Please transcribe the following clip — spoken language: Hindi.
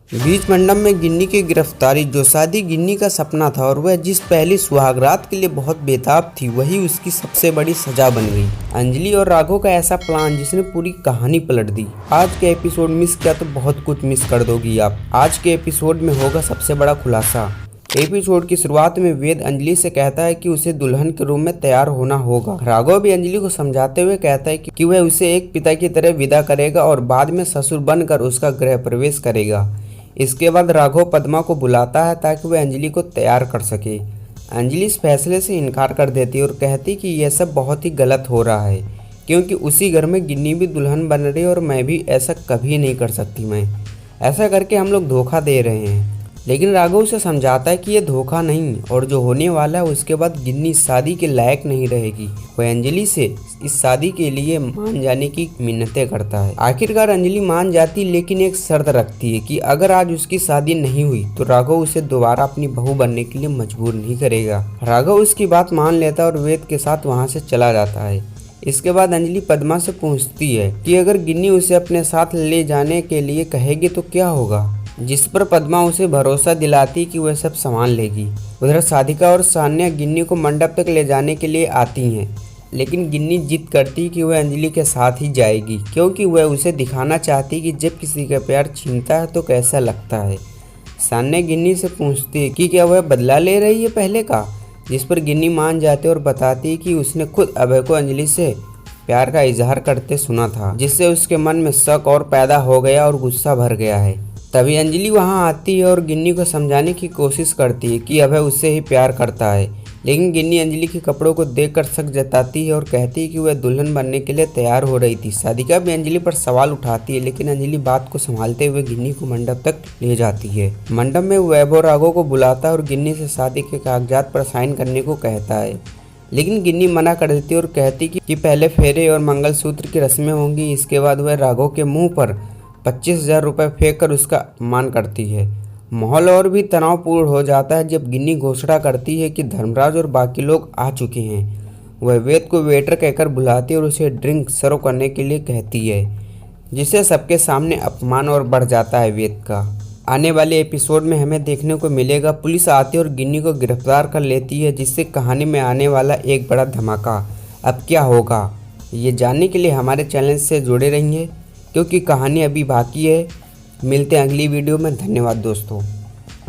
बीच मंडप में गिन्नी की गिरफ्तारी। जो शादी गिन्नी का सपना था और वह जिस पहली सुहागरात के लिए बहुत बेताब थी, वही उसकी सबसे बड़ी सजा बन गई। अंजलि और राघव का ऐसा प्लान जिसने पूरी कहानी पलट दी। आज के एपिसोड मिस किया तो बहुत कुछ मिस कर दोगी आप। आज के एपिसोड में होगा सबसे बड़ा खुलासा। एपिसोड की शुरुआत में वेद अंजलि से कहता है कि उसे दुल्हन के रूप में तैयार होना होगा। राघव भी अंजलि को समझाते हुए कहता है कि वह उसे एक पिता की तरह विदा करेगा और बाद में ससुर बनकर उसका गृह प्रवेश करेगा। इसके बाद राघव पद्मा को बुलाता है ताकि वह अंजलि को तैयार कर सके। अंजलि इस फैसले से इनकार कर देती है और कहती कि यह सब बहुत ही गलत हो रहा है, क्योंकि उसी घर में गिन्नी भी दुल्हन बन रही है और मैं भी ऐसा कभी नहीं कर सकती। मैं ऐसा करके हम लोग धोखा दे रहे हैं। लेकिन राघव उसे समझाता है कि यह धोखा नहीं, और जो होने वाला है उसके बाद गिन्नी शादी के लायक नहीं रहेगी। वह अंजलि से इस शादी के लिए मान जाने की मिन्नतें करता है। आखिरकार अंजलि मान जाती, लेकिन एक शर्त रखती है कि अगर आज उसकी शादी नहीं हुई तो राघव उसे दोबारा अपनी बहू बनने के लिए मजबूर नहीं करेगा। राघव उसकी बात मान लेता है और वेद के साथ वहाँ से चला जाता है। इसके बाद अंजलि पद्मा से पूछती है कि अगर गिन्नी उसे अपने साथ ले जाने के लिए कहेगी तो क्या होगा, जिस पर पद्मा उसे भरोसा दिलाती कि वह सब संभाल लेगी। उधर साधिका और सान्या गिन्नी को मंडप तक ले जाने के लिए आती हैं, लेकिन गिन्नी जिद करती कि वह अंजलि के साथ ही जाएगी, क्योंकि वह उसे दिखाना चाहती कि जब किसी का प्यार छीनता है तो कैसा लगता है। सान्या गिन्नी से पूछती है कि क्या वह बदला ले रही है पहले का, जिस पर गिन्नी मान जाती और बताती कि उसने खुद अभय को अंजलि से प्यार का इजहार करते सुना था, जिससे उसके मन में शक और पैदा हो गया और गुस्सा भर गया है। तभी अंजलि वहां आती है और गिन्नी को समझाने की कोशिश करती है कि अभय उससे ही प्यार करता है, लेकिन गिन्नी अंजलि के कपड़ों को देखकर शक जताती है और कहती है कि वह दुल्हन बनने के लिए तैयार हो रही थी। साधिका भी अंजलि पर सवाल उठाती है, लेकिन अंजलि बात को संभालते हुए गिन्नी को मंडप तक ले जाती है। मंडप में वैभव राघव को बुलाता है और गिन्नी से शादी के कागजात पर साइन करने को कहता है, लेकिन गिन्नी मना कर देती है और कहती कि पहले फेरे और मंगलसूत्र की रस्में होंगी। इसके बाद वह राघव के मुंह पर 25,000 रुपये फेंक कर उसका अपमान करती है। माहौल और भी तनावपूर्ण हो जाता है जब गिन्नी घोषणा करती है कि धर्मराज और बाकी लोग आ चुके हैं। वह वेद को वेटर कहकर बुलाती है और उसे ड्रिंक सर्व करने के लिए कहती है, जिससे सबके सामने अपमान और बढ़ जाता है वेद का। आने वाले एपिसोड में हमें देखने को मिलेगा पुलिस आती है और गिन्नी को गिरफ्तार कर लेती है, जिससे कहानी में आने वाला एक बड़ा धमाका। अब क्या होगा ये जानने के लिए हमारे चैनल से जुड़े रहिए, क्योंकि कहानी अभी बाकी है। मिलते हैं अगली वीडियो में। धन्यवाद दोस्तों।